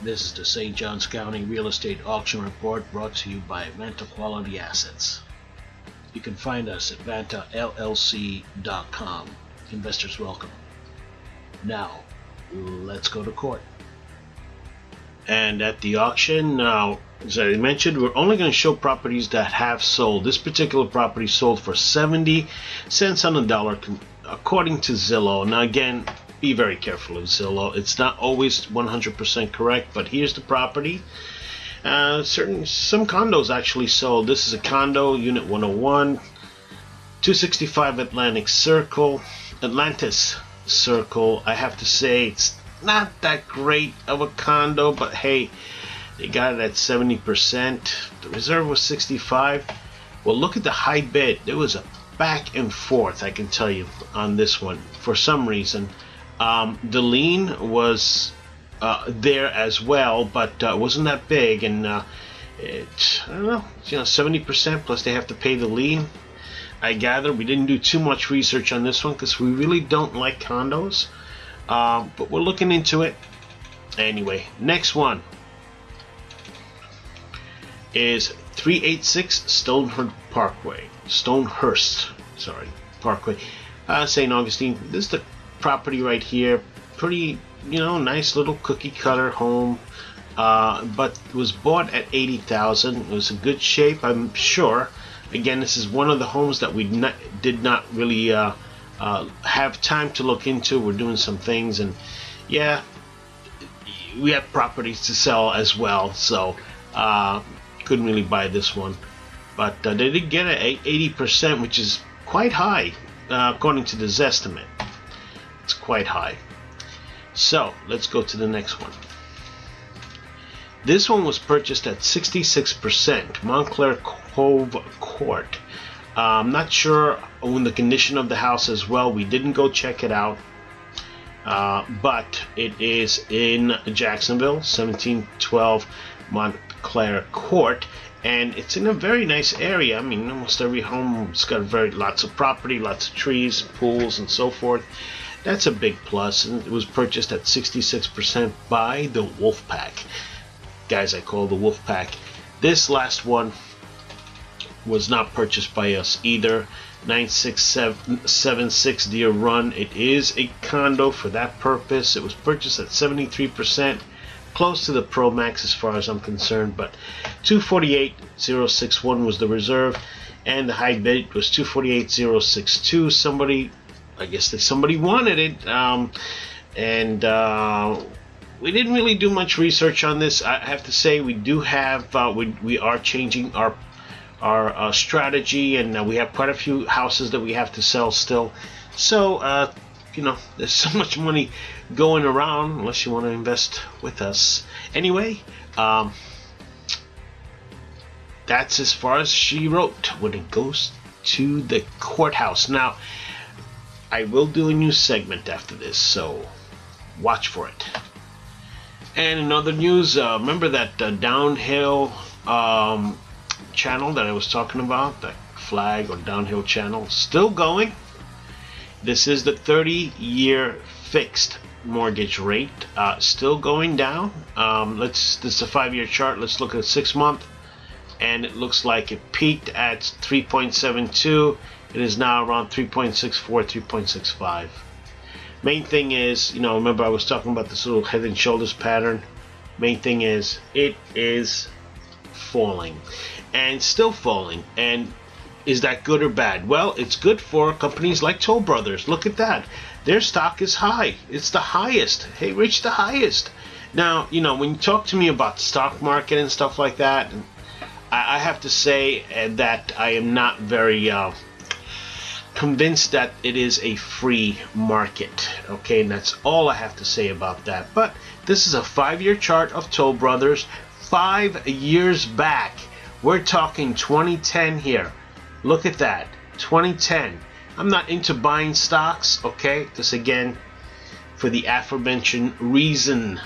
This is the St. Johns County Real Estate Auction Report brought to you by Vanta Quality Assets. You can find us at vantallc.com. Investors welcome. Now, let's go to court. And at the auction, now, as I mentioned, we're only going to show properties that have sold. This particular property sold for 70 cents on the dollar, according to Zillow. Now, again, be very careful of Zillow. It's not always 100% correct, but here's the property. Some condos actually sold. This is a condo, Unit 101, 265 Atlantis Circle. I have to say it's not that great of a condo, but hey, they got it at 70%. The reserve was 65. Well, look at the high bid. There was a back and forth, I can tell you, on this one. For some reason, the lien was there as well, but it wasn't that big, and I don't know, 70% plus they have to pay the lien. I gather we didn't do too much research on this one because we really don't like condos, but we're looking into it anyway. Next one is 386 Stonehurst Parkway, St. Augustine. This is the property right here. Pretty, nice little cookie cutter home, but was bought at $80,000. It was in good shape, I'm sure. Again, this is one of the homes that we did not really have time to look into. We're doing some things, and yeah, we have properties to sell as well, so couldn't really buy this one. But they did get it at 80%, which is quite high, according to this estimate. It's quite high. So let's go to the next one. This one was purchased at 66%, Montclair Cove Court. I'm not sure on the condition of the house as well. We didn't go check it out, but it is in Jacksonville, 1712 Montclair Court, and it's in a very nice area. I mean, almost every home's got lots of property, lots of trees, pools, and so forth. That's a big plus, and it was purchased at 66% by the Wolfpack. Guys, I call the Wolfpack. This last one was not purchased by us either. 9676 Deer Run. It is a condo for that purpose. It was purchased at 73%, close to the Pro Max as far as I'm concerned, but 248,061 was the reserve, and the high bid was 248,062. Somebody wanted it, and we didn't really do much research on this. I have to say we do have we are changing our strategy, and we have quite a few houses that we have to sell still. So there's so much money going around unless you want to invest with us. Anyway, that's as far as she wrote when it goes to the courthouse. Now, I will do a new segment after this, so watch for it. And in other news, remember that downhill channel that I was talking about, that flag or downhill channel, still going. This is the 30-year fixed mortgage rate, still going down. This is a 5-year chart. Let's look at 6 month, and it looks like it peaked at 3.72. It is now around 3.64, 3.65. Main thing is, remember I was talking about this little head and shoulders pattern. Main thing is, it is falling, and still falling. And is that good or bad? Well, it's good for companies like Toll Brothers. Look at that. Their stock is high. It's the highest. Hey, Rich, the highest. Now, when you talk to me about the stock market and stuff like that, I have to say that I am not very convinced that it is a free market. Okay, and that's all I have to say about that. But this is a 5-year chart of Toll Brothers, 5 years back. We're talking 2010 here. Look at that, 2010. I'm not into buying stocks, okay? This again, for the aforementioned reason.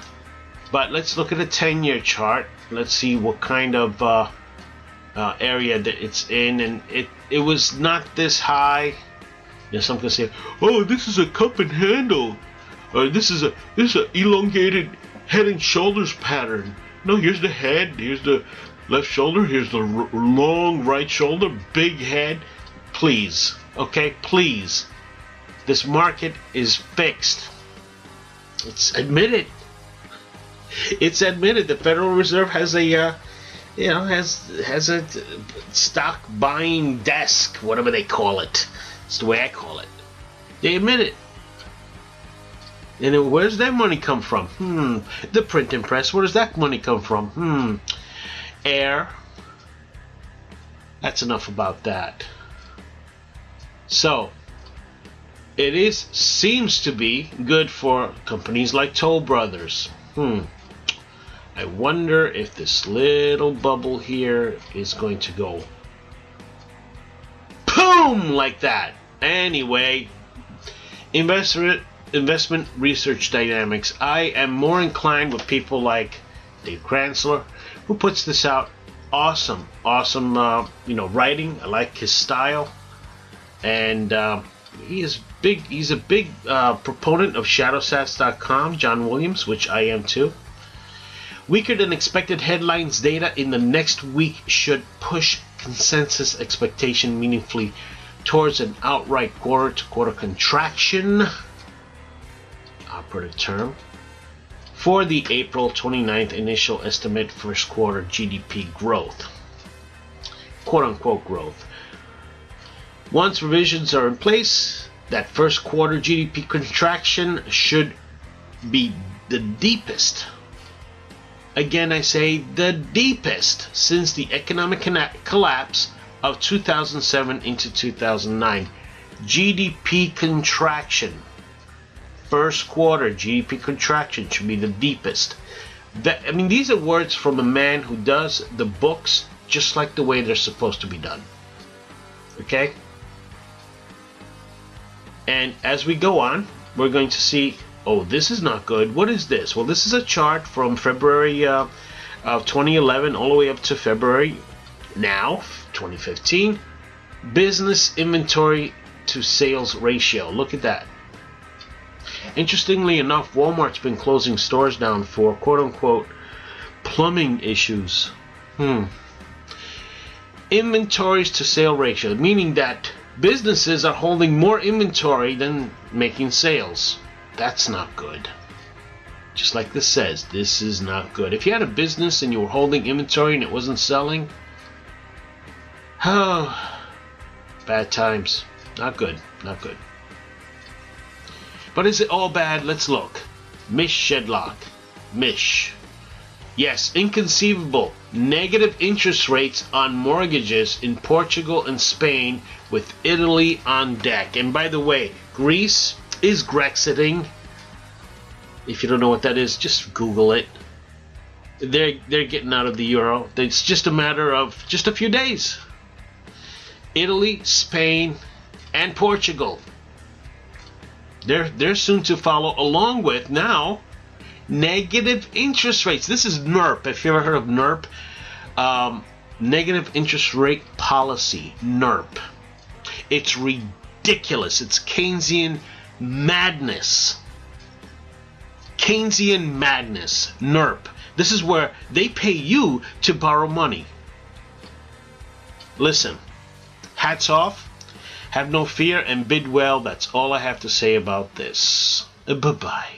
But let's look at a 10-year chart. Let's see what kind of area that it's in, and it was not this high. Some can say, "Oh, this is a cup and handle," or "This is a elongated head and shoulders pattern. No, here's the head, here's the left shoulder, here's the long right shoulder, big head. Please, okay, please. This market is fixed. It's admitted. It's admitted. The Federal Reserve has a, has a stock buying desk, whatever they call it. It's the way I call it. They admit it. And where's that money come from? The printing press. Where does that money come from? Air. That's enough about that. So, it seems to be good for companies like Toll Brothers. I wonder if this little bubble here is going to go boom like that. Anyway, investment research dynamics. I am more inclined with people like Dave Kranzler, who puts this out. Awesome writing. I like his style, and he's a big proponent of shadowsats.com, John Williams, which I am too. Weaker than expected headlines data in the next week should push consensus expectation meaningfully towards an outright quarter-to-quarter contraction, operative term, for the April 29th initial estimate first quarter GDP growth, quote-unquote growth. Once revisions are in place, that first quarter GDP contraction should be the deepest. Again, I say the deepest since the economic collapse of 2007 into 2009. GDP contraction. First quarter GDP contraction should be the deepest. These are words from a man who does the books just like the way they're supposed to be done. Okay? And as we go on, we're going to see, oh, this is not good. What is this? Well, this is a chart from February of 2011 all the way up to February now, 2015. Business inventory to sales ratio. Look at that. Interestingly enough, Walmart's been closing stores down for quote-unquote plumbing issues. Inventories to sale ratio, meaning that businesses are holding more inventory than making sales. That's not good. Just like this says, this is not good. If you had a business and you were holding inventory and it wasn't selling, bad times. Not good. Not good. But is it all bad? Let's look. Mish Shedlock. Mish. Yes, inconceivable. Negative interest rates on mortgages in Portugal and Spain with Italy on deck. And by the way, Greece is Grexiting. If you don't know what that is, just Google it. They're getting out of the euro. It's just a matter of just a few days. Italy, Spain, and Portugal. They're soon to follow, along with now negative interest rates. This is NERP. If you ever heard of NERP, negative interest rate policy, NERP. It's ridiculous. It's Keynesian madness. Keynesian madness, NERP. This is where they pay you to borrow money. Listen, hats off. Have no fear and bid well. That's all I have to say about this. Bye-bye.